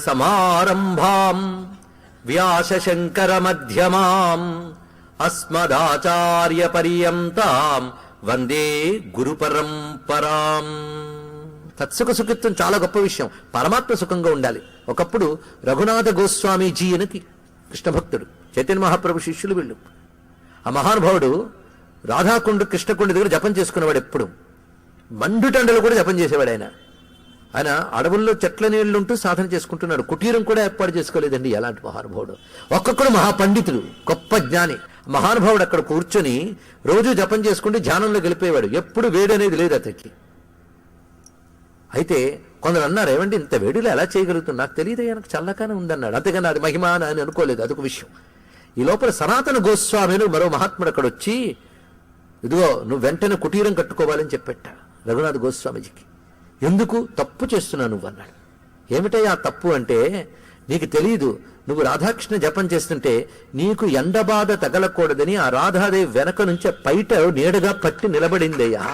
సమారంభాం వ్యాస శంకర మధ్యమాం అస్మదాచార్య పర్యంతాం వందే గురు పరంపరాం. తత్సుఖ సుఖిత్వం చాలా గొప్ప విషయం. పరమాత్మ సుఖంగా ఉండాలి. ఒకప్పుడు రఘునాథ గోస్వామీజీ అని కృష్ణ భక్తుడు, చైతన్య మహాప్రభు శిష్యులు వీళ్ళు. ఆ మహానుభావుడు రాధాకుండ కృష్ణకుండ దగ్గర జపం చేసుకునేవాడు. ఎప్పుడు మండుటండలు కూడా జపం చేసేవాడు. ఆయన అడవుల్లో చెట్ల నీళ్లుంటూ సాధన చేసుకుంటున్నాడు. కుటీరం కూడా ఏర్పాటు చేసుకోలేదండి. ఎలాంటి మహానుభావుడు! ఒక్కొక్కడు మహాపండితుడు, గొప్ప జ్ఞాని. మహానుభావుడు అక్కడ కూర్చొని రోజు జపం చేసుకుంటూ ధ్యానంలో గెలిపేవాడు. ఎప్పుడు వేడి అనేది లేదు అతనికి. అయితే కొందరు అన్నారు, ఏమండి ఇంత వేడిలో ఎలా చేయగలుగుతుంది? నాకు తెలియదు, ఆయనకు చల్లగానే ఉందన్నాడు. అంతేగాని అది మహిమ అని అనుకోలేదు. అదొక విషయం. ఈ లోపల సనాతన గోస్వామిని మరో మహాత్ముడు అక్కడ వచ్చి, ఇదిగో నువ్వు వెంటనే కుటీరం కట్టుకోవాలని చెప్పెట్ట రఘునాథ గోస్వామిజీకి. ఎందుకు? తప్పు చేస్తున్నావు నువ్వు అన్నాడు. ఏమిటయ్యా తప్పు అంటే, నీకు తెలియదు, నువ్వు రాధాకృష్ణ జపం చేస్తుంటే నీకు ఎండబాధ తగలకూడదని ఆ రాధాదేవి వెనక నుంచే పైట నీడగా పట్టి నిలబడిందయ్యా.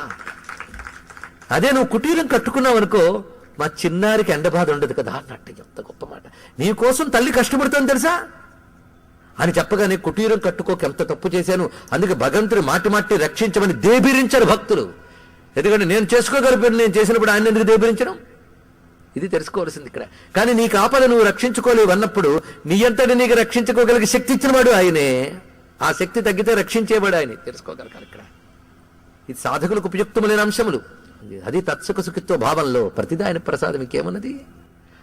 అదే నువ్వు కుటీరం కట్టుకున్నావు అనుకో, మా చిన్నారికి ఎండబాధ ఉండదు కదా అన్నట్టు. ఎంత గొప్ప మాట! నీకోసం తల్లి కష్టపడుతుంది తెలుసా అని చెప్పగానే, కుటీరం కట్టుకోక ఎంత తప్పు చేశాను, అందుకే భగవంతుడు మాటి మాటి రక్షించమని దేబిరించారు భక్తులు. ఎందుకంటే నేను చేసుకోగలిపాను, నేను చేసినప్పుడు ఆయన ఎందుకు దేబిరించడం? ఇది తెలుసుకోవాల్సింది ఇక్కడ. కానీ నీకు ఆపద నువ్వు రక్షించుకోలేవు అన్నప్పుడు నీ అంతటి నీకు రక్షించుకోగలిగే శక్తి ఇచ్చినవాడు ఆయనే. ఆ శక్తి తగ్గితే రక్షించేవాడు ఆయన. తెలుసుకోగలగాలి ఇక్కడ. ఇది సాధకులకు ఉపయుక్తములైన అంశములు. అది తత్సుఖ సుఖిత్వ భావంలో ప్రతిదా ఆయన ప్రసాదం ఇంకేమన్నది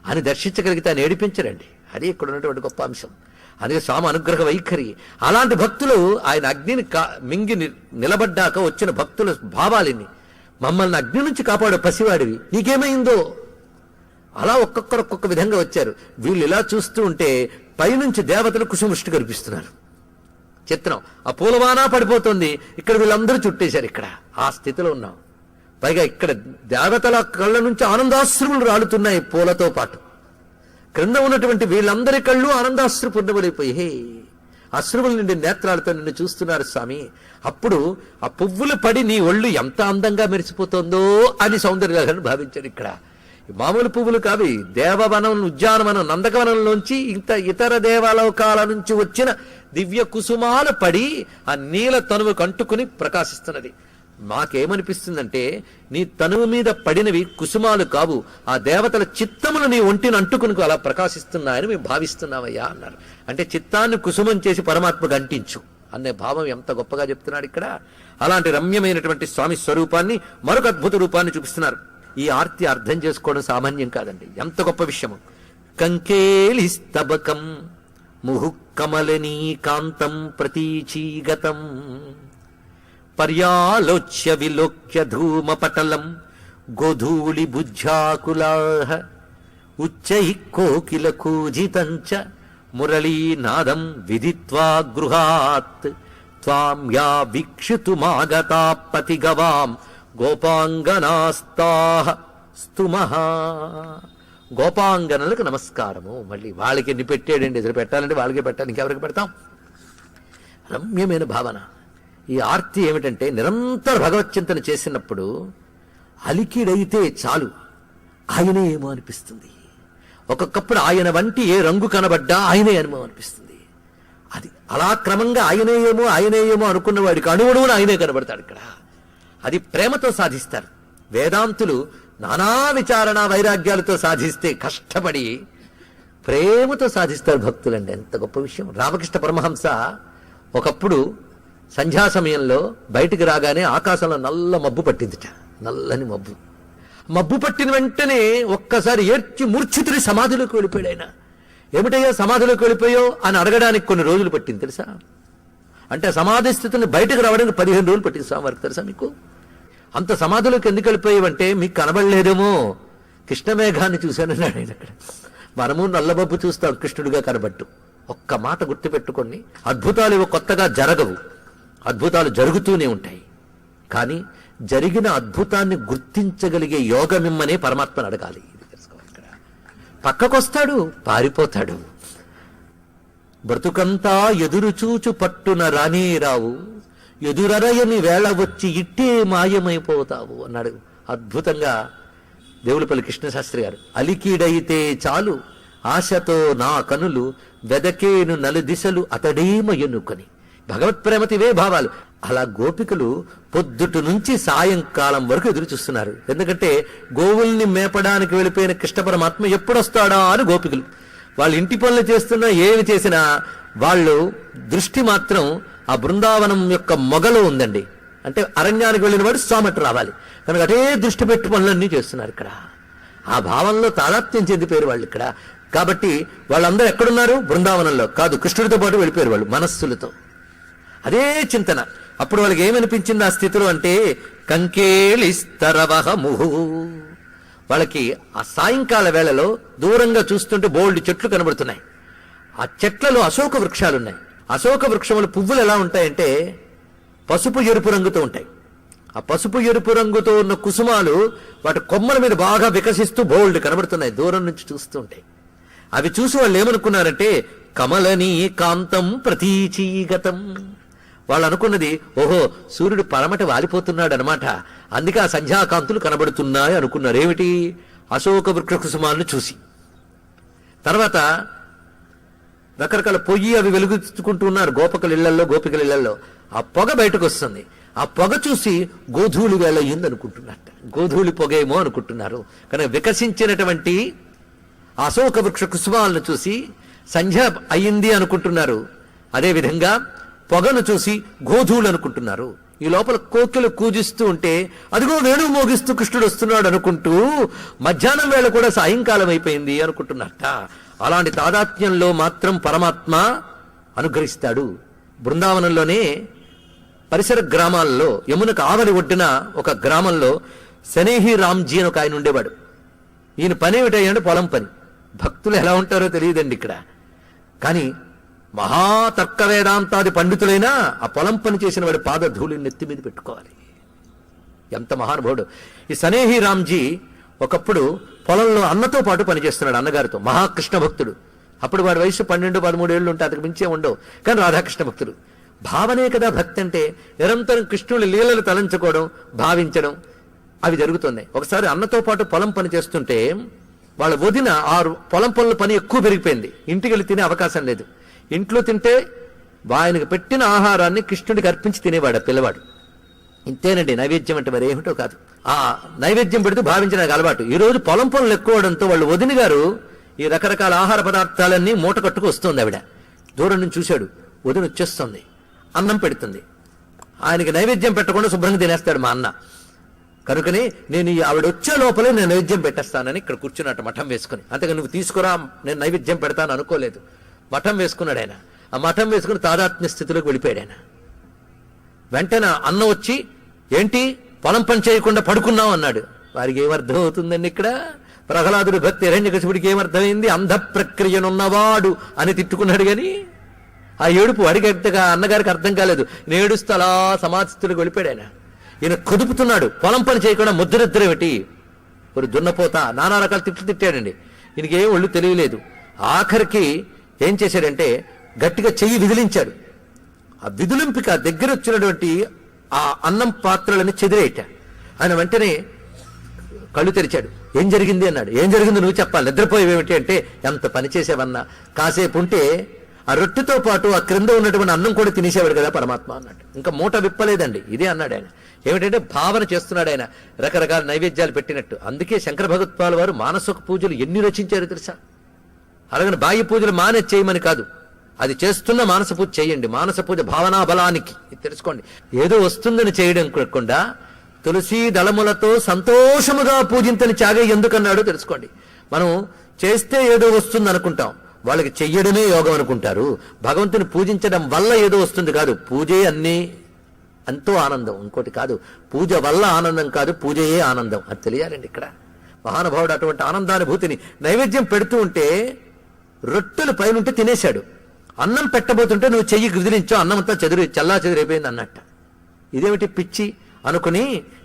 అని దర్శించగలిగితే ఆయన ఏడిపించరండి. అది ఇక్కడ ఉన్నటువంటి గొప్ప అంశం. అదే స్వామి అనుగ్రహ వైఖరి. అలాంటి భక్తులు ఆయన అగ్నిని మింగి నిలబడ్డాక వచ్చిన భక్తుల భావాలిని, మమ్మల్ని అగ్ని నుంచి కాపాడు పసివాడివి, నీకేమైందో. అలా ఒక్కొక్కరు ఒక్కొక్క విధంగా వచ్చారు. వీళ్ళు ఇలా చూస్తూ ఉంటే పైనుంచి దేవతలు కుసుముష్టి కనిపిస్తున్నారు. చిత్రం. ఆ పూలవానా పడిపోతుంది, ఇక్కడ వీళ్ళందరూ చుట్టేశారు. ఇక్కడ ఆ స్థితిలో ఉన్నాం. పైగా ఇక్కడ దేవతల కళ్ళ నుంచి ఆనందాశ్రువులు రాలుతున్నాయి పూలతో పాటు. క్రింద ఉన్నటువంటి వీళ్ళందరి కళ్ళు ఆనందాశ్రు పూర్ణములైపోయి, హే అశ్రువుల నుండి నేత్రాలతో నిన్ను చూస్తున్నారు స్వామి. అప్పుడు ఆ పువ్వులు పడి నీ ఒళ్ళు ఎంత అందంగా మెరిసిపోతుందో అని సౌందర్యాలను భావించాడు. ఇక్కడ మామూలు పువ్వులు కావి, దేవవనం, ఉద్యానవనం, నందకవనంలోంచి ఇతర దేవలోకాల నుంచి వచ్చిన దివ్య కుసుమాలు పడి ఆ నీల తనువు కంటుకుని ప్రకాశిస్తున్నది. మాకేమనిపిస్తుందంటే, నీ తనువు మీద పడినవి కుసుమాలు కావు, ఆ దేవతల చిత్తములు నీ ఒంటిని అంటుకుని అలా ప్రకాశిస్తున్నాయని మేము భావిస్తున్నామయ్యా అన్నారు. అంటే చిత్తాన్ని కుసుమం చేసి పరమాత్మకు అంటించు అనే భావం ఎంత గొప్పగా చెప్తున్నాడు ఇక్కడ. అలాంటి రమ్యమైనటువంటి స్వామి స్వరూపాన్ని, మరొక అద్భుత రూపాన్ని చూపిస్తున్నారు. ఈ ఆర్తి అర్థం చేసుకోవడం సామాన్యం కాదండి. ఎంత గొప్ప విషయము. కంకేలిస్తబకం ముహుకమలని కాంతం ప్రతీచీగతం పర్యాలోచ్య విలోక్య ధూమపటలం గోధూళి భుజ్జాకులాహ ఉచ్చై కోకిల కూజితంచ మురళీనాదం విదిత్వా గృహాత్ త్వాం యా వీక్షితుమాగతా పతిగవాం గోపాంగనాస్తాహ స్తుమః. గోపాంగనలకు నమస్కారము. మళ్ళీ వాళ్ళకి ఎన్ని పెట్టాడండి, ఎదురు పెట్టాలంటే వాళ్ళకే పెట్టాలి, ఇంకెవరికి పెడతాం? రమ్యమైన భావన. ఈ ఆర్తి ఏమిటంటే, నిరంతర భగవచ్చింతన చేసినప్పుడు అలికిడైతే చాలు ఆయనే ఏమో అనిపిస్తుంది. ఒక్కొక్కప్పుడు ఆయన వంటి ఏ రంగు కనబడ్డా ఆయనే ఏమో అనిపిస్తుంది. అది అలా క్రమంగా ఆయనే ఏమో అనుకున్న వాడికి అణువుడువున ఆయనే కనబడతాడు ఇక్కడ. అది ప్రేమతో సాధిస్తారు. వేదాంతులు నానా విచారణ వైరాగ్యాలతో సాధిస్తే కష్టపడి ప్రేమతో సాధిస్తారు భక్తులండి. ఎంత గొప్ప విషయం. రామకృష్ణ పరమహంస ఒకప్పుడు సంధ్యా సమయంలో బయటికి రాగానే ఆకాశంలో నల్ల మబ్బు పట్టిందిట. నల్లని మబ్బు పట్టిన వెంటనే ఒక్కసారి ఏడ్చి మూర్ఛితుడి సమాధిలోకి వెళ్ళిపోయాడు ఆయన. ఏమిటయ్యా సమాధిలోకి వెళ్ళిపోయావు అని అడగడానికి కొన్ని రోజులు పట్టింది తెలుసా. అంటే సమాధి స్థితిని బయటకు రావడానికి 15 రోజులు పట్టింది స్వామివారికి తెలుసా మీకు. అంత సమాధిలోకి ఎందుకు వెళ్ళిపోయావంటే, మీకు కనబడలేదేమో, కృష్ణమేఘాన్ని చూశానన్నాడు ఆయన. అక్కడ మనము నల్లబొబ్బు చూస్తాం కృష్ణుడిగా కనబట్టు. ఒక్క మాట గుర్తుపెట్టుకోండి, అద్భుతాలు ఇవి కొత్తగా జరగవు, అద్భుతాలు జరుగుతూనే ఉంటాయి. కానీ జరిగిన అద్భుతాన్ని గుర్తించగలిగే యోగమిమ్మనే పరమాత్మను అడగాలి. ఇది తెలుసుకోవాలి. ఇక్కడ పక్కకొస్తాడు, పారిపోతాడు. బ్రతుకంతా ఎదురుచూచు పట్టున రానే రావు, ఎదురరయని వేళ వచ్చి ఇట్టే మాయమైపోతావు అన్నాడు అద్భుతంగా దేవులపల్లి కృష్ణశాస్త్రి గారు. అలికిడైతే చాలు ఆశతో నా కనులు వెదకేను నలుదిశలు అతడేమయనుకొని. భగవత్ ప్రేమతో ఇవే భావాలు. అలా గోపికలు పొద్దుటి నుంచి సాయంకాలం వరకు ఎదురు చూస్తున్నారు. ఎందుకంటే గోవుల్ని మేపడానికి వెళ్ళిపోయిన కృష్ణ పరమాత్మ ఎప్పుడొస్తాడా అని గోపికలు. వాళ్ళు ఇంటి పనులు చేస్తున్నా ఏమి చేసినా వాళ్ళు దృష్టి మాత్రం ఆ బృందావనం యొక్క మొగలో ఉందండి. అంటే అరణ్యానికి వెళ్ళిన వాడు స్వామట్టు రావాలి కనుక అదే దృష్టి పెట్టి పనులన్నీ చేస్తున్నారు ఇక్కడ. ఆ భావంలో తాదాత్మ్యం చెందిపోయారు వాళ్ళు ఇక్కడ. కాబట్టి వాళ్ళందరూ ఎక్కడున్నారు? బృందావనంలో కాదు, కృష్ణుడితో పాటు వెళ్ళిపోయారు వాళ్ళు మనస్సులతో. అదే చింతన. అప్పుడు వాళ్ళకి ఏమనిపించింది ఆ స్థితిలో అంటే కంకేళిస్తరవహముహు. వాళ్ళకి ఆ సాయంకాల వేళలో దూరంగా చూస్తుంటే బోల్డ్ చెట్లు కనబడుతున్నాయి. ఆ చెట్లలో అశోక వృక్షాలున్నాయి. అశోక వృక్షముల పువ్వులు ఎలా ఉంటాయంటే పసుపు ఎరుపు రంగుతో ఉంటాయి. ఆ పసుపు ఎరుపు రంగుతో ఉన్న కుసుమాలు వాటి కొమ్మల మీద బాగా వికసిస్తూ బోల్డ్ కనబడుతున్నాయి దూరం నుంచి చూస్తూ ఉంటాయి. అవి చూసి వాళ్ళు ఏమనుకున్నారంటే కమలని కాంతం ప్రతీచీగతం. వాళ్ళు అనుకున్నది ఓహో సూర్యుడు పరమట వాలిపోతున్నాడు అనమాట, అందుకే ఆ సంధ్యాకాంతులు కనబడుతున్నాయి అనుకున్నారు. ఏమిటి? అశోక వృక్ష కుసుమాలను చూసి. తర్వాత రకరకాల పొయ్యి అవి వెలుగుచుకుంటూ ఉన్నారు గోపికల ఇళ్లలో. ఆ పొగ బయటకు వస్తుంది. ఆ పొగ చూసి గోధూళి వేళ అయ్యింది అనుకుంటున్నట్ట. గోధూళి పొగేమో అనుకుంటున్నారు. కానీ వికసించినటువంటి అశోక వృక్ష కుసుమాలను చూసి సంధ్య అయ్యింది అనుకుంటున్నారు. అదేవిధంగా పొగను చూసి గోధూళి అనుకుంటున్నారు. ఈ లోపల కోకిలు కూజిస్తూ ఉంటే అదిగో వేణువు మోగిస్తూ కృష్ణుడు వస్తున్నాడు అనుకుంటూ మధ్యాహ్నం వేళ కూడా సాయంకాలం అయిపోయింది అనుకుంటున్నట్ట. అలాంటి తాదాత్మ్యంలో మాత్రం పరమాత్మ అనుగ్రహిస్తాడు. బృందావనంలోనే పరిసర గ్రామాల్లో యమునకు ఆవలి ఒడ్డున ఒక గ్రామంలో శనేహి రామ్జీ అని ఒక ఆయన ఉండేవాడు. ఈయన పని ఏమిటంటే పొలం పని. భక్తులు ఎలా ఉంటారో తెలియదండి ఇక్కడ. కానీ మహాతర్క వేదాంతాది పండితులైనా ఆ పొలం పని చేసిన వాడి పాదధూళిని నెత్తి మీద పెట్టుకోవాలి. ఎంత మహానుభావుడు ఈ శనేహి రామ్జీ. ఒకప్పుడు పొలంలో అన్నతో పాటు పనిచేస్తున్నాడు, అన్నగారితో. మహాకృష్ణ భక్తుడు. అప్పుడు వాడి వయసు 12-13 ఏళ్ళు ఉంటే అంతకు మించే ఉండవు. కానీ రాధాకృష్ణ భక్తుడు. భావనే కదా భక్తి అంటే. నిరంతరం కృష్ణుడి లీలలు తలంచుకోవడం, భావించడం అవి జరుగుతున్నాయి. ఒకసారి అన్నతో పాటు పొలం పని చేస్తుంటే వాళ్ళ వదిన ఆ పొలం పనుల పని ఎక్కువ పెరిగిపోయింది. ఇంటికి వెళ్ళి తినే అవకాశం లేదు. ఇంట్లో తింటే ఆయనకు పెట్టిన ఆహారాన్ని కృష్ణుడికి అర్పించి తినేవాడు ఆ పిల్లవాడు. ఇంతేనండి నైవేద్యం అంటే మరి ఏమిటో కాదు. ఆ నైవేద్యం పెడుతూ భావించడానికి అలవాటు. ఈ రోజు పొలం పనులు ఎక్కువడంతో వాళ్ళు వదిన గారు ఈ రకరకాల ఆహార పదార్థాలన్నీ మూట కట్టుకు వస్తుంది. ఆవిడ దూరం నుంచి చూశాడు, వదిన వచ్చేస్తుంది, అన్నం పెడుతుంది. ఆయనకి నైవేద్యం పెట్టకుండా శుభ్రంగా తినేస్తాడు మా అన్న. కనుకని నేను ఆవిడ వచ్చే లోపలే నేను నైవేద్యం పెట్టేస్తానని ఇక్కడ కూర్చున్నట్టు మఠం వేసుకుని. అంతగా నువ్వు తీసుకురా నేను నైవేద్యం పెడతాను అనుకోలేదు. మఠం వేసుకున్నాడు ఆయన. ఆ మఠం వేసుకుని తాదాత్మ్య స్థితిలోకి వెళ్ళిపోయాడు ఆయన. వెంటనే అన్న వచ్చి ఏంటి పొలం పని చేయకుండా పడుకున్నావు అన్నాడు. వారికి ఏమర్థం అవుతుందండి ఇక్కడ? ప్రహ్లాదుడి భక్తి హిరణ్యకశిపుడికి ఏమర్థమైంది? అంధ ప్రక్రియనున్నవాడు అని తిట్టుకున్నాడు. కానీ ఆ ఏడుపు అడిగట్టగా అన్నగారికి అర్థం కాలేదు. నేను ఏడుస్తూ అలా సమాధిస్తుడికి వెళ్ళిపోయాడు ఆయన. ఈయన కదుపుతున్నాడు. పొలం పని చేయకుండా ముద్దురిద్దరు ఏమిటి, ఒక దున్నపోత, నానా రకాల తిట్లు తిట్టాడండి. ఈయనకేం ఒళ్ళు తెలియలేదు. ఆఖరికి ఏం చేశాడంటే గట్టిగా చెయ్యి విదిలించాడు. ఆ విదిలింపిక దగ్గర వచ్చినటువంటి ఆ అన్నం పాత్రలని చెదిరేట. ఆయన వెంటనే కళ్ళు తెరిచాడు. ఏం జరిగింది అన్నాడు. ఏం జరిగింది నువ్వు చెప్పాలి, నిద్రపోయేవేమిటి అంటే ఎంత పని చేసావన్నా, కాసేపు ఉంటే ఆ రొట్టెతో పాటు ఆ క్రింద ఉన్నటువంటి అన్నం కూడా తినేసేవాడు కదా పరమాత్మ అన్నాడు. ఇంకా మూట విప్పలేదండి. ఇదే అన్నాడు ఆయన. ఏమిటంటే భావన చేస్తున్నాడు ఆయన రకరకాల నైవేద్యాలు పెట్టినట్టు. అందుకే శంకర భగవత్పాల్ వారు మానసిక పూజలు ఎన్ని రచించారు తెలుసా? అలాగని బాహ్య పూజలు మానే చేయమని కాదు, అది చేస్తున్న మానస పూజ చేయండి. మానస పూజ భావనా బలానికి తెలుసుకోండి. ఏదో వస్తుందని చేయడం కాకుండా తులసి దళములతో సంతోషముగా పూజించని త్యాగ ఎందుకన్నాడో తెలుసుకోండి. మనం చేస్తే ఏదో వస్తుంది అనుకుంటాం, వాళ్ళకి చెయ్యడమే యోగం అనుకుంటారు. భగవంతుని పూజించడం వల్ల ఏదో వస్తుంది కాదు, పూజే అన్నీ ఎంతో ఆనందం, ఇంకోటి కాదు. పూజ వల్ల ఆనందం కాదు, పూజయే ఆనందం. అది తెలియాలండి ఇక్కడ. మహానుభావుడు అటువంటి ఆనందానుభూతిని నైవేద్యం పెడుతూ ఉంటే రొట్టెలు పైనుంటే తినేశాడు. అన్నం పెట్టబోతుంటే నువ్వు చెయ్యి విదిలించో, అన్నం అంతా చల్లా చెదిరైపోయింది అన్నట్ట. ఇదేమిటి పిచ్చి అనుకుని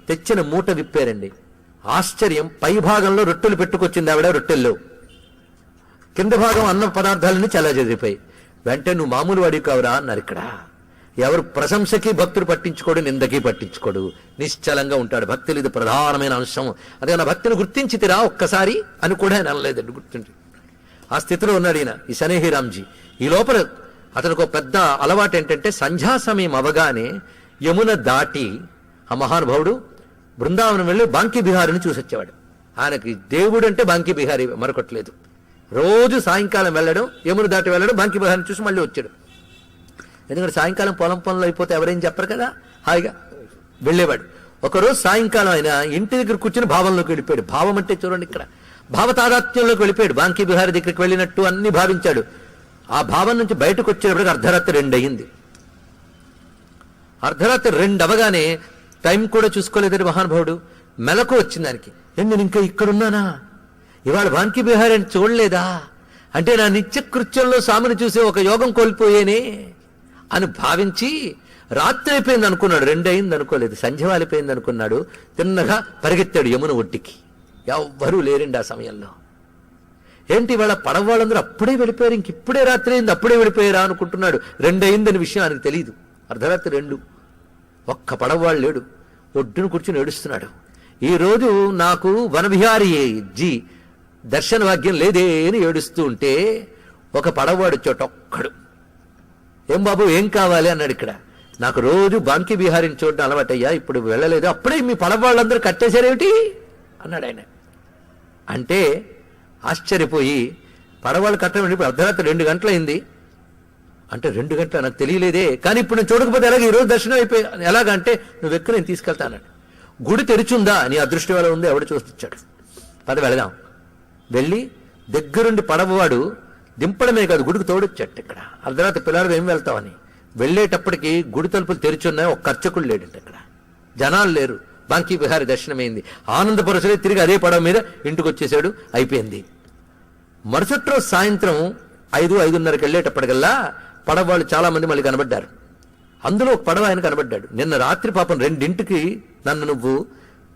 తెచ్చిన మూట విప్పారండి. ఆశ్చర్యం, పై భాగంలో రొట్టెలు పెట్టుకొచ్చింది ఆవిడ. రొట్టెల్లో కింద భాగం అన్నం పదార్థాలన్నీ చల్లా చెదిరిపోయి. వెంటనే నువ్వు మామూలు వాడివి కావురా అన్నారు ఇక్కడ. ఎవరు ప్రశంసకి భక్తుడు పట్టించుకోడు, నిందకి పట్టించుకోడు, నిశ్చలంగా ఉంటాడు. భక్తులు ఇది ప్రధానమైన అంశం. అదే నా భక్తిని గుర్తించితిరా ఒక్కసారి అని కూడా ఆయన అనలేదండి. గుర్తుండి ఆ స్థితిలో ఉన్నాడు ఈయన, ఈ సనేహిరామ్జీ. ఈ లోపల అతనికి ఒక పెద్ద అలవాటు ఏంటంటే సంధ్యా సమయం అవగానే యమున దాటి ఆ మహానుభావుడు బృందావనం వెళ్ళి బాంకీ బిహారీని చూసి వచ్చేవాడు. ఆయనకి దేవుడు అంటే బాంకీ బిహారీ, మరొకట్లేదు. రోజు సాయంకాలం వెళ్ళడం, యమున దాటి వెళ్ళడం, బాంకీ బిహారీని చూసి మళ్ళీ వచ్చాడు. ఎందుకంటే సాయంకాలం పొలం పనులు అయిపోతే ఎవరేం చెప్పరు కదా, హాయిగా వెళ్ళేవాడు. ఒకరోజు సాయంకాలం ఆయన ఇంటి దగ్గర కూర్చొని భావంలోకి వెళ్ళిపోయాడు. భావం అంటే చూడండి ఇక్కడ భావతాదాత్మ్యంలోకి వెళ్ళిపోయాడు. బాంకీ బిహారీ దగ్గరికి వెళ్ళినట్టు అన్ని భావించాడు. ఆ భావం నుంచి బయటకు వచ్చేటప్పటికి అర్ధరాత్రి 2 అయింది. అర్ధరాత్రి 2 అవగానే టైం కూడా చూసుకోలేదని మహానుభావుడు మెలకు వచ్చింది దానికి. నేను ఇంకా ఇక్కడున్నానా, ఇవాళ బాంకీ బిహారీ అని చూడలేదా, అంటే నా నిత్య కృత్యంలో స్వామిని చూసే ఒక యోగం కోల్పోయేనే అని భావించి రాత్రి అయిపోయింది అనుకున్నాడు. 2 అయింది అనుకోలేదు, సంధ్య వాలిపోయింది అనుకున్నాడు. తిన్నగా పరిగెత్తాడు యమున ఒడ్డుకి. ఎవ్వరూ లేరండి ఆ సమయంలో. ఏంటి వాళ్ళ పడవ వాళ్ళందరూ అప్పుడే వెళ్ళిపోయారు, ఇంక ఇప్పుడే రాత్రి అయింది అప్పుడే వెళ్ళిపోయారా అనుకుంటున్నాడు. 2 అయిందని విషయం ఆయనకు తెలియదు. అర్ధరాత్రి 2, ఒక్క పడవ వాళ్ళు లేడు. ఒడ్డును కూర్చుని ఏడుస్తున్నాడు. ఈరోజు నాకు వనవిహారీ జీ దర్శన భాగ్యం లేదే అని ఏడుస్తూ ఉంటే ఒక పడవవాడు చోట ఒక్కడు, ఏం బాబు ఏం కావాలి అన్నాడు. ఇక్కడ నాకు రోజు బాంకీ బిహారీని చూడడం అలవాటయ్యా, ఇప్పుడు వెళ్ళలేదు, అప్పుడే మీ పడవ వాళ్ళందరూ కట్టేశారేమిటి అన్నాడు ఆయన. అంటే ఆశ్చర్యపోయి పడవలు కట్టడం ఇప్పుడు అర్ధరాత్రి 2 గంటలైంది అంటే 2 గంటల నాకు తెలియలేదే, కానీ ఇప్పుడు నేను చూడకపోతే ఎలాగ ఈరోజు దర్శనం అయిపోయి ఎలాగంటే నువ్వు ఎక్కడ నేను తీసుకెళ్తా అన్నాడు. గుడి తెరిచుందా, నీ అదృష్టం ఎలా ఉంది ఎవడు చూసిచ్చాడు, పద వెళదాం. వెళ్ళి దగ్గరుండి పడవవాడు దింపడమే కాదు గుడికి తోడొచ్చాడు. ఇక్కడ అర్ధరాత్రి పిల్లలు ఏం వెళ్తామని వెళ్ళేటప్పటికి గుడి తలుపులు తెరిచున్నాయి, ఒక్క అర్చకుడు లేడంటే ఇక్కడ, జనాలు లేరు. బాంకీ బిహారీ దర్శనమైంది. ఆనందపరుసలే తిరిగి అదే పడవ మీద ఇంటికి వచ్చేసాడు, అయిపోయింది. మరుసటి రోజు సాయంత్రం 5-5:30కి వెళ్ళేటప్పటికల్లా పడవ వాళ్ళు చాలా మంది మళ్ళీ కనబడ్డారు. అందులో ఒక పడవ ఆయన కనబడ్డాడు. నిన్న రాత్రి పాపం 2ంటికి నన్ను నువ్వు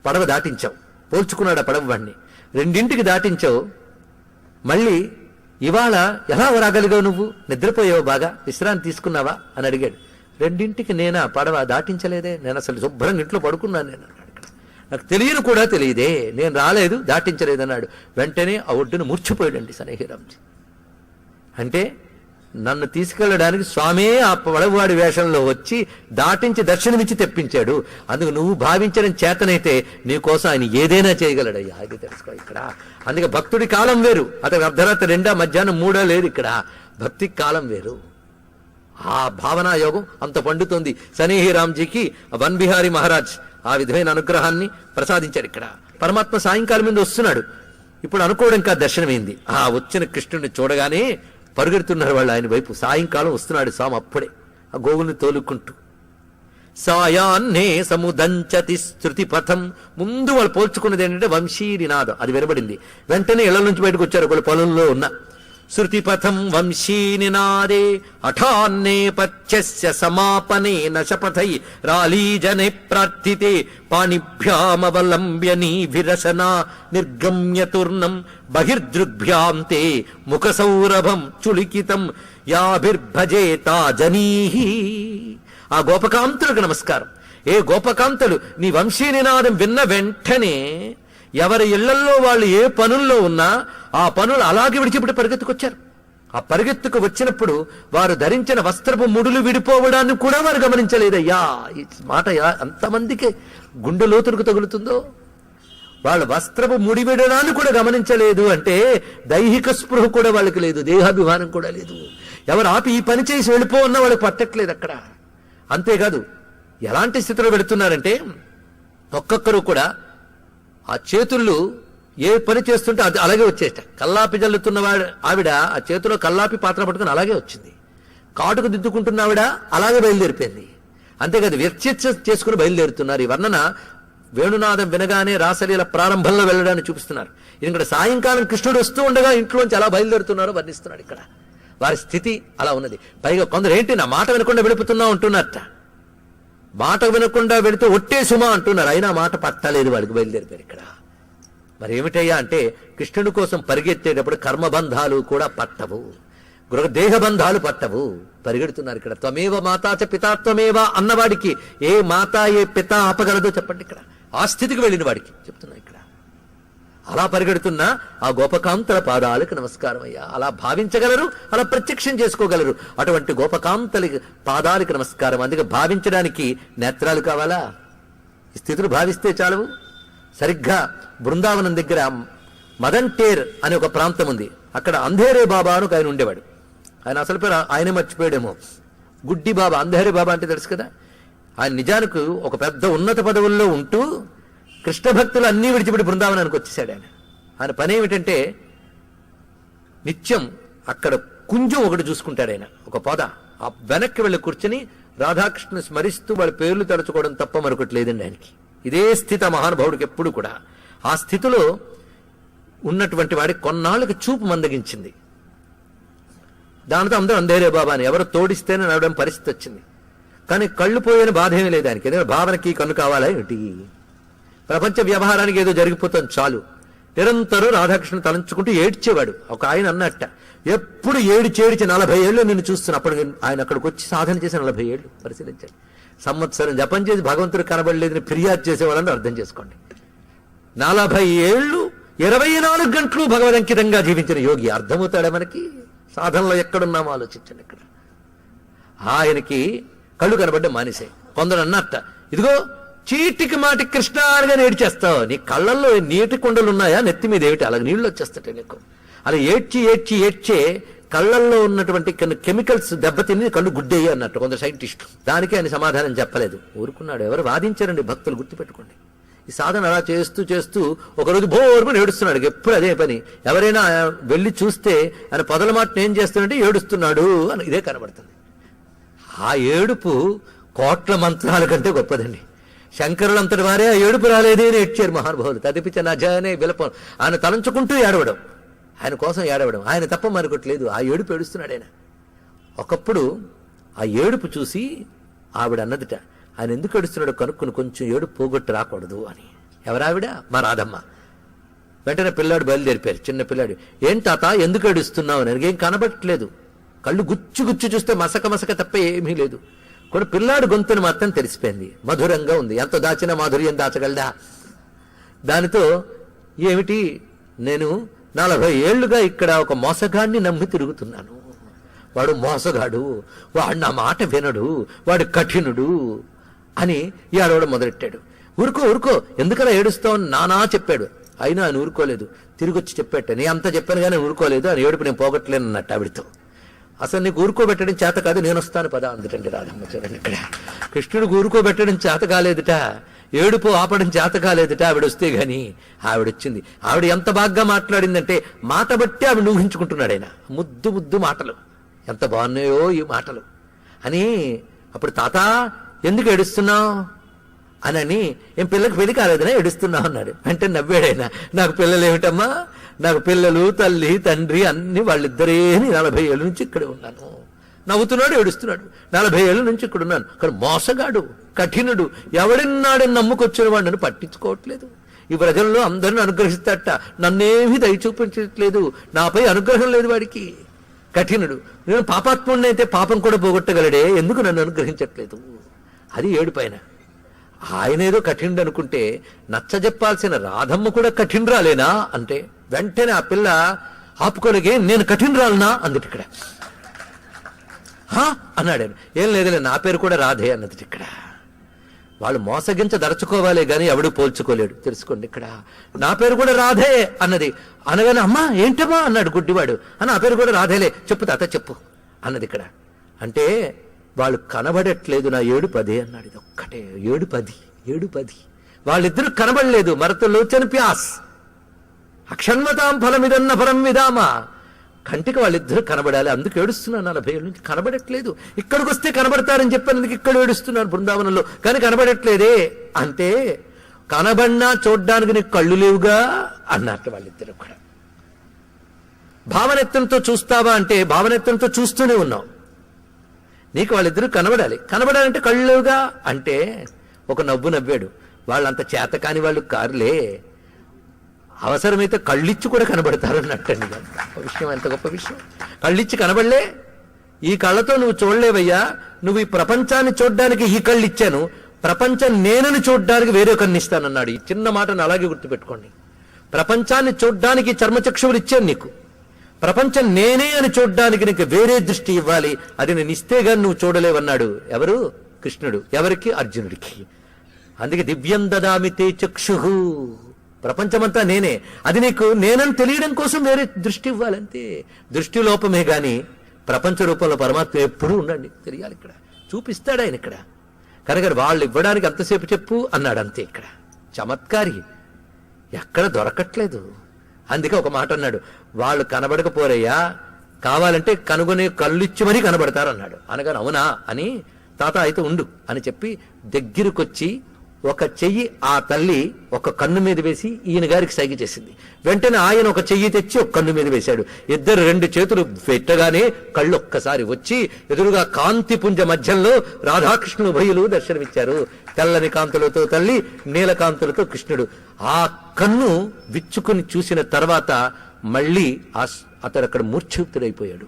పడవ దాటించావు, పోల్చుకున్నాడు ఆ పడవ వాడిని. 2ంటికి దాటించావు, మళ్ళీ ఇవాళ ఎలా రాగలిగావు, నువ్వు నిద్రపోయావు, బాగా విశ్రాంతి తీసుకున్నావా అని అడిగాడు. 2ంటికి నేనా పడవ దాటించలేదే, నేను అసలు శుభ్రంగా ఇంట్లో పడుకున్నాను నేను అన్నాడు. నాకు తెలియను కూడా తెలియదే, నేను రాలేదు దాటించలేదన్నాడు. వెంటనే ఆ ఒడ్డును మూర్చిపోయాడండి సనేహిరామ్జీ. అంటే నన్ను తీసుకెళ్ళడానికి స్వామే ఆ పడవవాడి వేషంలో వచ్చి దాటించి దర్శనమిచ్చి తెప్పించాడు. అందుకు నువ్వు భావించడం చేతనైతే నీకోసం ఆయన ఏదైనా చేయగలడయ్యా, అది తెలుసుకో ఇక్కడ. అందుకే భక్తుడి కాలం వేరు, అతనికి అర్ధరాత్రి 2 మధ్యాహ్నం 3 లేదు. ఇక్కడ భక్తి కాలం వేరు. ఆ భావనా యోగం అంత పండుతోంది. సనేహిరామ్జీకి వన్ బిహారీ మహారాజ్ ఆ విధమైన అనుగ్రహాన్ని ప్రసాదించాడు. ఇక్కడ పరమాత్మ సాయంకాలం మీద వస్తున్నాడు. ఇప్పుడు అనుకోవడం ఇంకా దర్శనమైంది. ఆ వచ్చిన కృష్ణుడిని చూడగానే పరుగెడుతున్నారు వాళ్ళు ఆయన వైపు. సాయంకాలం వస్తున్నాడు స్వామి అప్పుడే ఆ గోవుల్ని తోలుకుంటూ. సాయాన్నే సముదంచతి శృతి పథం. ముందు వాళ్ళు పోల్చుకున్నది ఏంటంటే వంశీనినాదం, అది వినబడింది. వెంటనే ఇళ్ల నుంచి బయటకు వచ్చారు ఒకళ్ళు పొలంలో ఉన్న. శృతిపథం వంశీనినాదే అఠాన్నే పథ్యస్య సమాపనేన శపథై రాలీజనే ప్రార్థితే పాణిభ్యామవలంబ్య నీభిరసనా నిర్గమ్యతుర్ణం బహిర్దృగ్భ్యాం తే ముఖసౌరభం చులికితం యాభిర్భజేతా జనీహి. ఆ గోపకాంతులకు నమస్కారం. ఏ గోపకాంతలు నీ వంశీనినాదం విన్న వెంటనే ఎవరి ఇళ్లల్లో వాళ్ళు ఏ పనుల్లో ఉన్నా ఆ పనులు అలాగే విడిచిపెట్టి పరిగెత్తుకొచ్చారు. ఆ పరిగెత్తుకు వచ్చినప్పుడు వారు ధరించిన వస్త్రపు ముడులు విడిపోవడాన్ని కూడా వారు గమనించలేదయ్యా. ఈ మాట అంతమందికి గుండె లోతులకు తగులుతుందో. వాళ్ళ వస్త్రపు ముడి విడడాన్ని కూడా గమనించలేదు అంటే దైహిక స్పృహ కూడా వాళ్ళకి లేదు, దేహాభిమానం కూడా లేదు. ఎవరు ఆపి ఈ పని చేసి వెళ్ళిపోన్నా వాళ్ళకి పట్టట్లేదు అక్కడ. అంతేకాదు ఎలాంటి స్థితిలో పెడుతున్నారంటే ఒక్కొక్కరు కూడా ఆ చేతుళ్ళు ఏ పని చేస్తుంటే అది అలాగే వచ్చేట. కల్లాపి జల్లుతున్నవాడు ఆవిడ ఆ చేతిలో కల్లాపి పాత్ర పట్టుకుని అలాగే వచ్చింది. కాటుకు దిద్దుకుంటున్న ఆవిడ అలాగే బయలుదేరిపోయింది. అంతేకాదు వ్యక్తిత్వ చేసుకుని బయలుదేరుతున్నారు. ఈ వర్ణన వేణునాదం వినగానే రాసలీల ప్రారంభంలో వెళ్ళడాన్ని చూపిస్తున్నారు. ఇక్కడ సాయంకాలం కృష్ణుడు వస్తూ ఉండగా ఇంట్లోంచి అలా బయలుదేరుతున్నారో వర్ణిస్తున్నాడు. ఇక్కడ వారి స్థితి అలా ఉన్నది. పైగా కొందరు ఏంటి నా మాట వినకుండా వెళ్ళిపోతున్నా ఉంటున్నారట. మాట వినకుండా వెళితే ఒట్టే సుమా అంటున్నారు, అయినా మాట పట్టలేదు వాడికి, బయలుదేరిపోయారు. ఇక్కడ మరి ఏమిటయ్యా అంటే కృష్ణుడి కోసం పరిగెత్తేటప్పుడు కర్మబంధాలు కూడా పట్టవు, దేహబంధాలు పట్టవు, పరిగెడుతున్నారు. ఇక్కడ త్వమేవ మాతాచ పితాత్వమేవ అన్నవాడికి ఏ మాత ఏ పిత ఆపగలదో చెప్పండి. ఇక్కడ ఆ స్థితికి వెళ్ళిన వాడికి చెప్తున్నా. ఇక్కడ అలా పరిగెడుతున్నా ఆ గోపకాంతల పాదాలకు నమస్కారం అయ్యా. అలా భావించగలరు, అలా ప్రత్యక్షం చేసుకోగలరు. అటువంటి గోపకాంతలి పాదాలకు నమస్కారం. అందుకే భావించడానికి నేత్రాలు కావాలా? ఈ స్థితులు భావిస్తే చాలవు. సరిగ్గా బృందావనం దగ్గర మదన్ టేర్ అనే ఒక ప్రాంతం ఉంది. అక్కడ అంధేరే బాబా అని ఆయన ఉండేవాడు. ఆయన అసలు పేరు ఆయనే మర్చిపోయాడేమో. గుడ్డి బాబా, అంధేరే బాబా అంటే తెలుసు కదా. ఆయన నిజానికి ఒక పెద్ద ఉన్నత పదవుల్లో ఉంటూ కృష్ణ భక్తులు అన్నీ విడిచిపెట్టి బృందావనానికి వచ్చేసాడు. ఆయన పని ఏమిటంటే నిత్యం అక్కడ కుంజం ఒకటి చూసుకుంటాడు ఆయన, ఒక పొద. ఆ వెనక్కి వెళ్ళి కూర్చుని రాధాకృష్ణ స్మరిస్తూ వాళ్ళ పేర్లు తలుచుకోవడం తప్ప మరొకటి లేదండి ఆయనకి. ఇదే స్థితి మహానుభావుడికి ఎప్పుడు కూడా. ఆ స్థితిలో ఉన్నటువంటి వాడి కొన్నాళ్ళకి చూపు మందగించింది. దానితో అందరూ అంధేరే బాబా అని ఎవరు తోడిస్తేనే నడవడం పరిస్థితి వచ్చింది. కానీ కళ్ళు పోయిన బాధ ఏమీ లేదు ఆయనకి. ఎందుకంటే భావనకి కన్ను కావాలా ఏమిటి? ప్రపంచ వ్యవహారానికి ఏదో జరిగిపోతుంది చాలు. నిరంతరం రాధాకృష్ణ తలంచుకుంటూ ఏడ్చేవాడు. ఒక ఆయన అన్నట్ట, ఎప్పుడు ఏడిచి 40 ఏళ్ళు నిన్ను చూస్తున్నా. అప్పుడు ఆయన అక్కడికి వచ్చి సాధన చేసి 40 ఏళ్ళు పరిశీలించాడు. సంవత్సరం జపం చేసి భగవంతుడు కనబడలేదని ఫిర్యాదు చేసేవాళ్ళని అర్థం చేసుకోండి. 40 ఏళ్ళు 24 గంటలు భగవదంకితంగా జీవించిన యోగి అర్థమవుతాడా మనకి? సాధనలో ఎక్కడున్నామో ఆలోచించండి. ఇక్కడ ఆయనకి కళ్ళు కనబడ్డ మానేసే. కొందరు అన్నట్ట, ఇదిగో చీటికి మాటి కృష్ణ అనగా ఏడ్చేస్తావు, నీ కళ్ళల్లో నీటి కుండలు ఉన్నాయా, నెత్తి మీద ఏమిటి అలాగే నీళ్లు వచ్చేస్తాయి నీకు. అలా ఏడ్చే కళ్ళల్లో ఉన్నటువంటి కెమికల్స్ దెబ్బతిని కళ్ళు గుడ్డేయి అన్నట్టు కొందరు సైంటిస్టులు. దానికి ఆయన సమాధానం చెప్పలేదు, ఊరుకున్నాడు. ఎవరు వాదించారండి? భక్తులు గుర్తుపెట్టుకోండి. ఈ సాధన అలా చేస్తూ చేస్తూ ఒకరోజు బోర్మని ఏడుస్తున్నాడు. ఎప్పుడు అదే పని. ఎవరైనా వెళ్ళి చూస్తే ఆయన పొదల మాటను ఏం చేస్తున్నాడంటే ఏడుస్తున్నాడు అని ఇదే కనబడుతుంది. ఆ ఏడుపు కోట్ల మంత్రాల కంటే గొప్పదండి. శంకరులంతటి వారే ఆ ఏడుపు రాలేదే అని ఏడ్చారు మహానుభావులు. తదిపించ నజానే విలపం. ఆయన తలంచుకుంటూ ఏడవడం, ఆయన కోసం ఏడవడం, ఆయన తప్ప మరొకట్లేదు. ఆ ఏడుపు ఏడుస్తున్నాడు ఆయన. ఒకప్పుడు ఆ ఏడుపు చూసి ఆవిడ అన్నదిట, ఆయన ఎందుకు ఏడుస్తున్నాడో కనుక్కుని కొంచెం ఏడుపు పోగొట్టు రాకూడదు అని. ఎవరావిడ? మా రాధమ్మ. వెంటనే పిల్లాడు బయలుదేరిపారు. చిన్న పిల్లాడు, ఏం తాత ఎందుకు ఏడుస్తున్నావు అని. ఏం కనబట్టలేదు, కళ్ళు గుచ్చు గుచ్చు చూస్తే మసక మసక తప్ప ఏమీ లేదు. కొన్ని పిల్లాడు గొంతుని మాత్రం తెలిసిపోయింది, మధురంగా ఉంది. ఎంత దాచినా మాధుర్యం దాచగలదా? దానితో ఏమిటి, నేను 40 ఏళ్లుగా ఇక్కడ ఒక మోసగాడిని నమ్మి తిరుగుతున్నాను. వాడు మోసగాడు, వాడు నా మాట వినడు, వాడు కఠినుడు అని ఏడవడం మొదలెట్టాడు. ఊరుకో ఎందుకలా ఏడుస్తావు నానా చెప్పాడు. అయినా ఆయన ఊరుకోలేదు. తిరిగి వచ్చి చెప్పాట, నేను అంతా చెప్పాను కానీ ఊరుకోలేదు. అని ఏడుపు నేను పోగొట్టలేను అన్నట్టు ఆవిడతో. అసలు నీకు ఊరుకోబెట్టడం చేత కాదు, నేను వస్తాను పద అందుకండి రాధమ్మ. చూడండి ఇక్కడ కృష్ణుడికి ఊరుకోబెట్టడం చేత కాలేదుట, ఏడుపు ఆపడం చేత కాలేదుట. ఆవిడ వస్తే గాని ఆవిడొచ్చింది. ఆవిడ ఎంత బాగా మాట్లాడిందంటే మాట బట్టి ఆవిడ ఊహించుకుంటున్నాడు ఆయన. ముద్దు మాటలు ఎంత బాగున్నాయో ఈ మాటలు అని. అప్పుడు తాత ఎందుకు ఏడుస్తున్నావు అని, ఏం పిల్లకి పెళ్లి కాలేదనా ఏడుస్తున్నావు అన్నాడు. అంటే నవ్వాడైనా, నాకు పిల్లలు ఏమిటమ్మా, నాకు పిల్లలు తల్లి తండ్రి అన్ని వాళ్ళిద్దరే. 40 ఏళ్ళ నుంచి ఇక్కడే ఉన్నాను. నవ్వుతున్నాడు, ఏడుస్తున్నాడు. 40 ఏళ్ళ నుంచి ఇక్కడ ఉన్నాను. కానీ మోసగాడు, కఠినుడు, ఎవడున్నాడని నమ్ముకొచ్చిన వాడు నన్ను పట్టించుకోవట్లేదు. ఈ ప్రజల్లో అందరిని అనుగ్రహిస్తాట, నన్నేమీ దయ చూపించట్లేదు, నాపై అనుగ్రహం లేదు వాడికి. కఠినుడు. నేను పాపాత్ముడిని అయితే పాపం కూడా పోగొట్టగలడే, ఎందుకు నన్ను అనుగ్రహించట్లేదు? అది ఏడుపైన. ఆయన ఏదో కఠినుడు అనుకుంటే నచ్చజెప్పాల్సిన రాధమ్మ కూడా కఠినరాలేనా అంటే వెంటనే ఆ పిల్ల ఆపుకోలేగే, నేను కఠినరాలనా అందుటి ఇక్కడ. అన్నాడు. ఏం లేదులే, నా పేరు కూడా రాధే అన్నది ఇక్కడ. వాళ్ళు మోసగించదరచుకోవాలే గాని ఎవడు పోల్చుకోలేడు, తెలుసుకోండి ఇక్కడ. నా పేరు కూడా రాధే అన్నది. అనగానే అమ్మా ఏంటమ్మా అన్నాడు గుడ్డివాడు. నా పేరు కూడా రాధేలే, చెప్పు తాత చెప్పు అన్నది ఇక్కడ. అంటే వాళ్ళు కనబడట్లేదు, నా ఏడుపు అదే అన్నాడు. ఇది ఒక్కటే ఏడుపు. వాళ్ళిద్దరూ కనబడలేదు. మరతలోచన ప్యాస్ అక్షణ్మతాం ఫలమిదన్న ఫలం విదామా. కంటికి వాళ్ళిద్దరూ కనబడాలి, అందుకు ఏడుస్తున్నాను. 40 ఏళ్ళ నుంచి కనబడట్లేదు. ఇక్కడికి వస్తే కనబడతారని చెప్పినందుకు ఇక్కడ ఏడుస్తున్నాను బృందావనంలో, కానీ కనబడట్లేదే. అంటే కనబడినా చూడ్డానికి నీకు కళ్ళు లేవుగా అన్నట్టు వాళ్ళిద్దరూ కూడా. భావనెత్తంతో చూస్తావా అంటే భావనెత్తంతో చూస్తూనే ఉన్నావు. నీకు వాళ్ళిద్దరూ కనబడాలంటే కళ్ళు లేవుగా అంటే ఒక నవ్వు నవ్వాడు. వాళ్ళంత చేత కాని వాళ్ళు కారులే, అవసరమైతే కళ్ళిచ్చి కూడా కనబడతారు అన్నట్టండి. గొప్ప విషయం, ఎంత గొప్ప విషయం. కళ్ళిచ్చి కనబడలే, ఈ కళ్ళతో నువ్వు చూడలేవయ్యా, నువ్వు ఈ ప్రపంచాన్ని చూడడానికి ఈ కళ్ళు ఇచ్చాను, ప్రపంచం నేనని చూడడానికి వేరే కన్ను ఇస్తానన్నాడు. ఈ చిన్న మాటను అలాగే గుర్తుపెట్టుకోండి. ప్రపంచాన్ని చూడ్డానికి చర్మచక్షువులు ఇచ్చాను నీకు, ప్రపంచం నేనే అని చూడ్డానికి నీకు వేరే దృష్టి ఇవ్వాలి, అది నేను ఇస్తే గాని నువ్వు చూడలేవన్నాడు. ఎవరు? కృష్ణుడు. ఎవరికి? అర్జునుడికి. అందుకే దివ్యం దదామి తే చక్షుః, ప్రపంచమంతా నేనే, అది నీకు నేనని తెలియడం కోసం వేరే దృష్టి ఇవ్వాలంతే. దృష్టి లోపమే గాని ప్రపంచ రూపంలో పరమాత్మ ఎప్పుడూ ఉండండి తెలియాలి. ఇక్కడ చూపిస్తాడు ఆయన. ఇక్కడ కనుక వాళ్ళు ఇవ్వడానికి అంతసేపు చెప్పు అన్నాడు అంతే. ఇక్కడ చమత్కారి ఎక్కడ దొరకట్లేదు. అందుకే ఒక మాట అన్నాడు, వాళ్ళు కనబడకపోరయ్యా, కావాలంటే కనుగొనే కళ్ళిచ్చి మరీ కనబడతారు అన్నాడు. అనగానే అవునా అని తాత అయితే ఉండు అని చెప్పి దగ్గరకొచ్చి ఒక చెయ్యి ఆ తల్లి ఒక కన్ను మీద వేసి ఈయన గారికి సైగ చేసింది. వెంటనే ఆయన ఒక చెయ్యి తెచ్చి ఒక కన్ను మీద వేశాడు. ఇద్దరు రెండు చేతులు పెట్టగానే కళ్ళు ఒక్కసారి వచ్చి ఎదురుగా కాంతి పుంజ మధ్యంలో రాధాకృష్ణులు ఉభయులు దర్శనమిచ్చారు. తెల్లని కాంతులతో తల్లి, నీలకాంతులతో కృష్ణుడు. ఆ కన్ను విచ్చుకుని చూసిన తర్వాత మళ్ళీ అతడు అక్కడ మూర్ఛితుడైపోయాడు.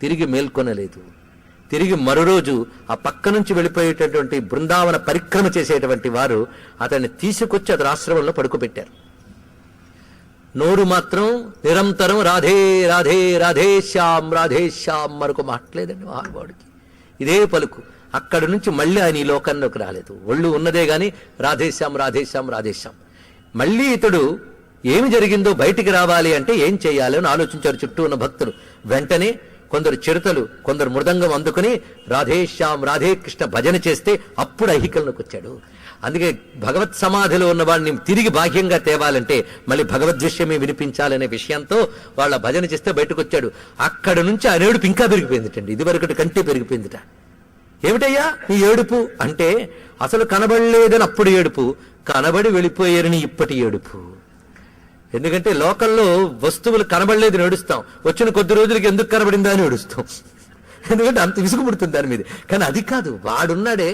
తిరిగి మేల్కొనలేదు. తిరిగి మరో రోజు ఆ పక్క నుంచి వెళ్ళిపోయేటటువంటి బృందావన పరిక్రమ చేసేటువంటి వారు అతన్ని తీసుకొచ్చి అతని ఆశ్రమంలో పడుకోబెట్టారు. నోరు మాత్రం నిరంతరం రాధే రాధే రాధేశ్యాం మరొక మాట్లేదండి మహానుభావుడికి. ఇదే పలుకు. అక్కడి నుంచి మళ్ళీ ఆయన ఈ లోకంలోకి రాలేదు. ఒళ్ళు ఉన్నదే గాని రాధేశ్యాం. మళ్ళీ ఇతడు ఏమి జరిగిందో బయటికి రావాలి అంటే ఏం చేయాలి అని ఆలోచించారు చుట్టూ ఉన్న భక్తులు. వెంటనే కొందరు చిరుతలు, కొందరు మృదంగం అందుకుని రాధేశ్యాం రాధే కృష్ణ భజన చేస్తే అప్పుడు ఐహికంలోకి వచ్చాడు. అందుకే భగవత్ సమాధిలో ఉన్న వాడిని తిరిగి బాహ్యంగా తేవాలంటే మళ్ళీ భగవద్విషయమే వినిపించాలనే విషయంతో వాళ్ళ భజన చేస్తే బయటకు వచ్చాడు. అక్కడ నుంచి ఆ ఏడుపు ఇంకా పెరిగిపోయిందిటండి. ఇదివరకటి కంటే పెరిగిపోయిందిట. ఏమిటయ్యా నీ ఏడుపు అంటే అసలు కనబడలేదని అప్పుడు ఏడుపు, కనబడి వెళ్ళిపోయారని ఇప్పటి ఏడుపు. ఎందుకంటే లోకల్లో వస్తువులు కనబడలేదు ఏడుస్తాం, వచ్చిన కొద్ది రోజులకి ఎందుకు కనబడిందా అని ఏడుస్తాం. ఎందుకంటే అంత విసుగు పుడుతుంది దాని మీద. కానీ అది కాదు, వాడున్నాడే.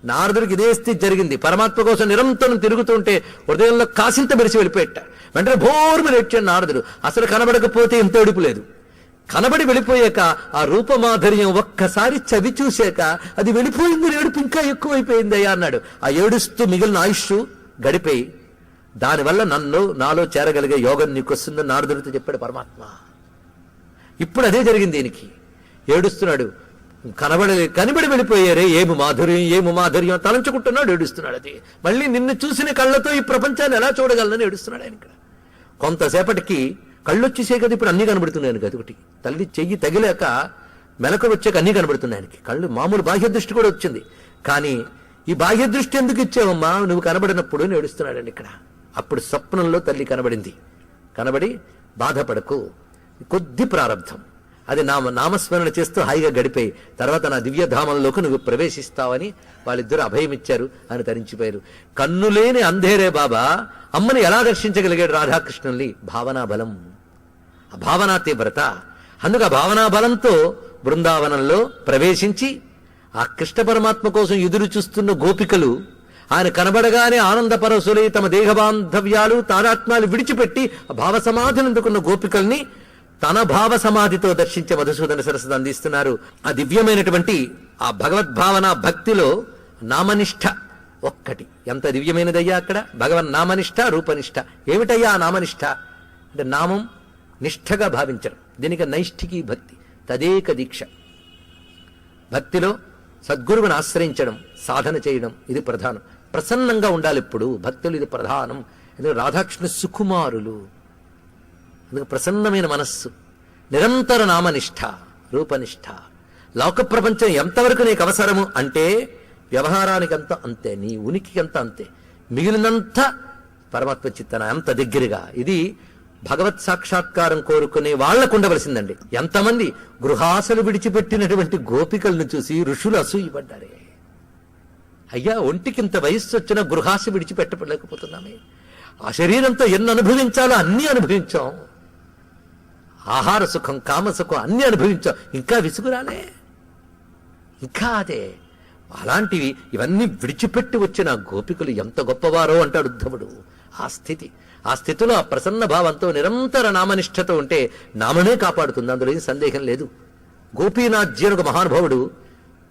నారదుడికి ఇదే స్థితి జరిగింది. పరమాత్మ కోసం నిరంతరం తిరుగుతుంటే హృదయంలో కాసింత మెరిసి వెళ్ళిపోయేట. వెంటనే భోర్మని ఏడ్చాడు నారదుడు. అసలు కనబడకపోతే ఎంత ఏడుపు లేదు. కనబడి వెళ్ళిపోయాక ఆ రూపమాధుర్యం ఒక్కసారి చవి చూశాక అది వెళ్ళిపోయింది, ఏడుపు ఇంకా ఎక్కువైపోయిందయ్యా అన్నాడు. ఆ ఏడుస్తూ మిగిలిన ఆయుష్ గడిపోయి దానివల్ల నాలో చేరగలిగే యోగం నీకు వస్తుందని నారదుడితో చెప్పాడు పరమాత్మ. ఇప్పుడు అదే జరిగింది దీనికి. ఏడుస్తున్నాడు. కనబడి వెళ్ళిపోయారే, ఏమి మాధుర్యం తలంచుకుంటున్నాడు, ఏడుస్తున్నాడు. అది మళ్ళీ నిన్ను చూసిన కళ్ళతో ఈ ప్రపంచాన్ని ఎలా చూడగలనని ఏడుస్తున్నాడు ఆయన. ఇక్కడ కొంతసేపటికి కళ్ళు వచ్చేసే కదా ఇప్పుడు అన్ని కనబడుతున్నాయని కదా. ఒకటి తల్లి చెయ్యి తగిలాక మెలకు వచ్చాక అన్ని కనబడుతున్నాయనికి. కళ్ళు మామూలు బాహ్య దృష్టి కూడా వచ్చింది. కానీ ఈ బాహ్య దృష్టి ఎందుకు ఇచ్చావమ్మా నువ్వు కనబడినప్పుడు అని ఏడుస్తున్నాడండి ఇక్కడ. అప్పుడు స్వప్నంలో తల్లి కనబడింది. కనబడి బాధపడకు, కొద్ది ప్రారంధం, అది నామస్మరణ చేస్తూ హాయిగా గడిపోయి తర్వాత నా దివ్యధామంలోకి నువ్వు ప్రవేశిస్తావని వాళ్ళిద్దరూ అభయమిచ్చారు అని తరించిపోయారు. కన్నులేని అంధేరే బాబా అమ్మని ఎలా దర్శించగలిగాడు రాధాకృష్ణుల్ని? భావనా బలం, భావనా తీవ్రత. అందుకు ఆ భావనా బలంతో బృందావనంలో ప్రవేశించి ఆ కృష్ణ పరమాత్మ కోసం ఎదురు చూస్తున్న గోపికలు ఆయన కనబడగానే ఆనందపరసులై తమ దేహబాంధవ్యాలు తాదాత్మ్యాలు విడిచిపెట్టి భావ సమాధిని అందుకున్న గోపికల్ని తన భావ సమాధితో దర్శించే మధుసూదన సరస్వతి అందిస్తున్నారు. ఆ దివ్యమైనటువంటి ఆ భగవద్భావన భక్తిలో నామనిష్ట ఒక్కటి ఎంత దివ్యమైనదయ్యా అక్కడ. భగవన్ నామనిష్ట రూపనిష్ట. ఏమిటయ్యా ఆ నామనిష్ట అంటే నామం నిష్ఠగా భావించడం. దీనికి నైష్ఠికీ భక్తి, తదేక దీక్ష. భక్తిలో సద్గురువుని ఆశ్రయించడం, సాధన చేయడం, ఇది ప్రధానం. ప్రసన్నంగా ఉండాలి ఎప్పుడు భక్తులు, ఇది ప్రధానం. ఎందుకంటే రాధాకృష్ణ సుకుమారులు, అందుకు ప్రసన్నమైన మనస్సు. నిరంతర నామనిష్ట రూపనిష్ట. లోక ప్రపంచం ఎంతవరకు నీకు అవసరము అంటే వ్యవహారానికంతా అంతే, నీ ఉనికికంతా అంతే, మిగిలినంత పరమాత్మ చిత్తన అంత దగ్గరగా. ఇది భగవత్ సాక్షాత్కారం కోరుకునే వాళ్లకు ఉండవలసిందండి. ఎంతమంది గృహాసలు విడిచిపెట్టినటువంటి గోపికలను చూసి ఋషులు అసూయపడ్డారే. అయ్యా ఒంటికింత వయస్సు వచ్చినా గృహాస విడిచిపెట్టలేకపోతున్నామే. ఆ శరీరంతో ఎన్ని అనుభవించాలో అన్నీ అనుభవించాం. ఆహార సుఖం, కామసుఖం అన్నీ అనుభవించాం. ఇంకా విసుగురాలే, ఇంకా అదే. అలాంటివి ఇవన్నీ విడిచిపెట్టి వచ్చిన గోపికలు ఎంత గొప్పవారో అంటాడు ఉద్ధవుడు. ఆ స్థితి, ఆ స్థితిలో ఆ ప్రసన్న భావంతో నిరంతర నామనిష్టతో ఉంటే నామనే కాపాడుతుంది, అందులో ఏం సందేహం లేదు. గోపీనాథ్జీ అని ఒక మహానుభావుడు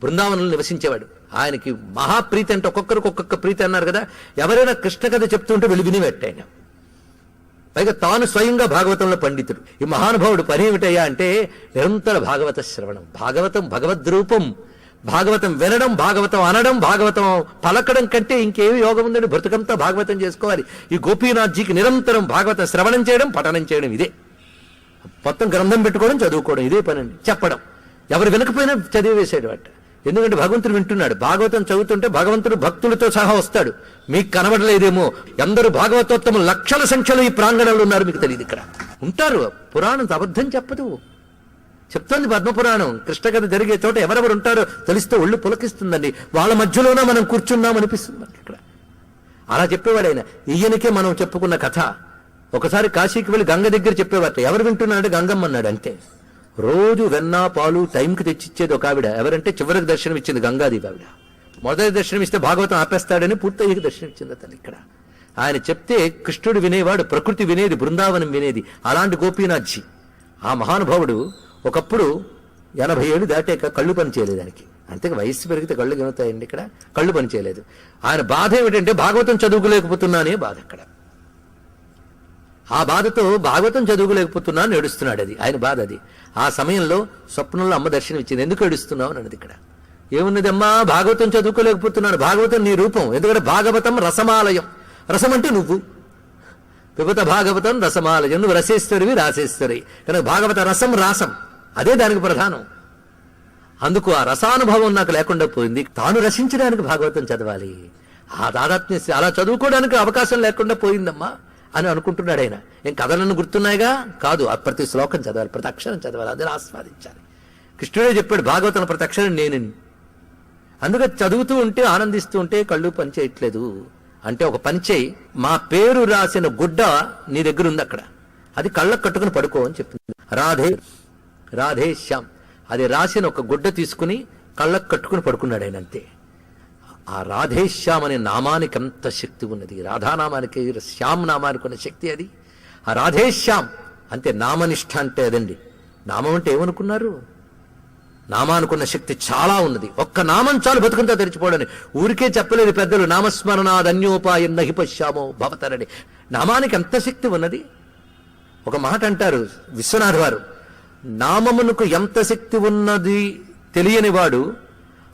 బృందావనంలో నివసించేవాడు. ఆయనకి మహాప్రీతి అంటే ఒక్కొక్కరికి ఒక్కొక్క ప్రీతి అన్నారు కదా. ఎవరైనా కృష్ణ కథ చెప్తుంటే వెళ్ళి వినిపెట్టాయన. పైగా తాను స్వయంగా భాగవతంలో పండితుడు. ఈ మహానుభావుడు పని ఏమిటయ్యా అంటే నిరంతర భాగవత శ్రవణం, భాగవతం భగవద్రూపం, భాగవతం వినడం, భాగవతం అనడం, భాగవతం పలకడం కంటే ఇంకేమి యోగం ఉందండి? బ్రతుకంతా భాగవతం చేసుకోవాలి. ఈ గోపీనాథ్జీకి నిరంతరం భాగవతం శ్రవణం చేయడం, పఠనం చేయడం, ఇదే మొత్తం గ్రంథం పెట్టుకోవడం, చదువుకోవడం, ఇదే పనండి. చెప్పడం, ఎవరు వినకపోయినా చదివేసాడు అట. ఎందుకంటే భగవంతుడు వింటున్నాడు. భాగవతం చదువుతుంటే భగవంతుడు భక్తులతో సహా వస్తాడు. మీకు కనబడలేదేమో, ఎందరూ భాగవతోత్తములు లక్షల సంఖ్యలో ఈ ప్రాంగణంలో ఉన్నారు, మీకు తెలియదు. ఇక్కడ ఉంటారు. పురాణం అబద్ధం చెప్పదు, చెప్తోంది పద్మపురాణం. కృష్ణ కథ జరిగే చోట ఎవరెవరు ఉంటారో తెలిస్తే ఒళ్ళు పులకిస్తుందండి. వాళ్ళ మధ్యలోనే మనం కూర్చున్నాం అనిపిస్తుంది మనకి ఇక్కడ. అలా చెప్పేవాడు ఆయన. ఈయనకే మనం చెప్పుకున్న కథ. ఒకసారి కాశీకి వెళ్ళి గంగ దగ్గర చెప్పేవారట. ఎవరు వింటున్నాడంటే గంగమ్మ అన్నాడు. అంతే. రోజు వెన్న పాలు టైంకి తెచ్చిచ్చేది ఒక ఆవిడ. ఎవరంటే చివరికి దర్శనం ఇచ్చింది గంగాదేవి ఆవిడ. మొదటి దర్శనం ఇస్తే భాగవతం ఆపేస్తాడని పూర్తయ్యకి దర్శనం ఇచ్చింది అతను ఇక్కడ. ఆయన చెప్తే కృష్ణుడు వినేవాడు, ప్రకృతి వినేది, బృందావనం వినేది. అలాంటి గోపీనాథ్జీ ఆ మహానుభావుడు ఒకప్పుడు 80 ఏళ్ళు దాటాక కళ్ళు పని చేయలేదు ఆయనకి. అంతే, వయస్సు పెరిగితే కళ్ళు గెలుతాయండి. ఇక్కడ కళ్ళు పని చేయలేదు. ఆయన బాధ ఏమిటంటే భాగవతం చదువుకోలేకపోతున్నానే బాధ అక్కడ. ఆ బాధతో భాగవతం చదువుకోలేకపోతున్నాను ఏడుస్తున్నాడు. అది ఆయన బాధ. అది ఆ సమయంలో స్వప్నంలో అమ్మ దర్శనం ఇచ్చింది. ఎందుకు ఏడుస్తున్నావు అన్నది ఇక్కడ. ఏమున్నది అమ్మా, భాగవతం చదువుకోలేకపోతున్నాను. భాగవతం నీ రూపం. ఎందుకంటే భాగవతం రసమాలయం. రసం అంటే నువ్వు. పిబత భాగవతం రసమాలయం. నువ్వు రసేశ్వరివి, రాసేశ్వరి. కనుక భాగవత రసం, రాసం అదే దానికి ప్రధానం. అందుకు ఆ రసానుభవం నాకు లేకుండా పోయింది. తాను రసించడానికి భాగవతం చదవాలి. ఆ దాదాత్మ్య అలా చదువుకోవడానికి అవకాశం లేకుండా పోయిందమ్మా అని అనుకుంటున్నాడు ఆయన. ఏం కథలను గుర్తున్నాయిగా? కాదు, ఆ ప్రతి శ్లోకం చదవాలి, ప్రతి అక్షరం చదవాలి, అదే ఆస్వాదించాలి. కృష్ణుడే చెప్పాడు భాగవతం ప్రతి అక్షరం నేను. అందుకే చదువుతూ ఉంటే, ఆనందిస్తూ ఉంటే కళ్ళు పనిచేయట్లేదు అంటే ఒక పనిచేయి, మా పేరు రాసిన గుడ్డ నీ దగ్గర ఉంది అక్కడ, అది కళ్ళకు కట్టుకుని పడుకో అని చెప్పింది. రాధే శ్యామ్ అది రాసిన ఒక గుడ్డ తీసుకుని కళ్ళకు కట్టుకుని పడుకున్నాడు ఆయన. అంతే. ఆ రాధేశ్యామ్ అనే నామానికి ఎంత శక్తి ఉన్నది. రాధానామానికి, శ్యామ్ నామానికి ఉన్న శక్తి అది. ఆ రాధేశ్యామ్ అంతే. నామనిష్ట అంటే అదండి. నామం అంటే ఏమనుకున్నారు? నామానుకున్న శక్తి చాలా ఉన్నది. ఒక్క నామం చాలు బతుకంతా తెరిచిపోవడని. ఊరికే చెప్పలేదు పెద్దలు, నామస్మరణాదన్యోపాయం నహి పశ్యామో భవతరని. నామానికి ఎంత శక్తి ఉన్నది. ఒక మాట అంటారు విశ్వనాథ్ వారు, నామమునకు ఎంత శక్తి ఉన్నది తెలియనివాడు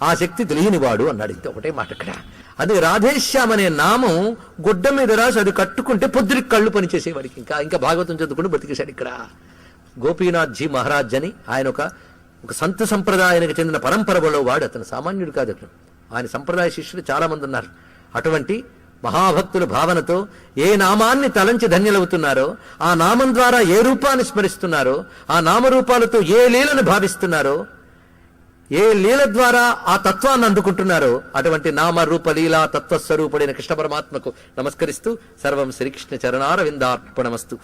ఆ శక్తి తెలియనివాడు అన్నాడు. ఇంత ఒకటే మాట ఇక్కడ. అది రాధేశ్యామ్ అనే నామం గుడ్డ మీద రాసి అది కట్టుకుంటే పొద్దురికి కళ్ళు పనిచేసేవాడికి. ఇంకా భాగవతం చదువుకుని బతికేశాడు ఇక్కడ. గోపీనాథ్జీ మహారాజ్ అని ఆయన ఒక సంత సంప్రదాయానికి చెందిన పరంపరలో వాడు. అతను సామాన్యుడు కాదు. అతను ఆయన సంప్రదాయ శిష్యులు చాలా మంది ఉన్నారు. అటువంటి మహాభక్తుల భావనతో ఏ నామాన్ని తలంచి ధన్యులవుతున్నారో, ఆ నామం ద్వారా ఏ రూపాన్ని స్మరిస్తున్నారో, ఆ నామరూపాలతో ఏ లీలను భావిస్తున్నారో, ఏ లీల ద్వారా ఆ తత్వాన్ని అందుకుంటున్నారో, అటువంటి నామరూప లీలా తత్వస్వరూపుడైన కృష్ణ పరమాత్మకు నమస్కరిస్తూ సర్వం శ్రీకృష్ణ చరణారవిందార్పణమస్తు.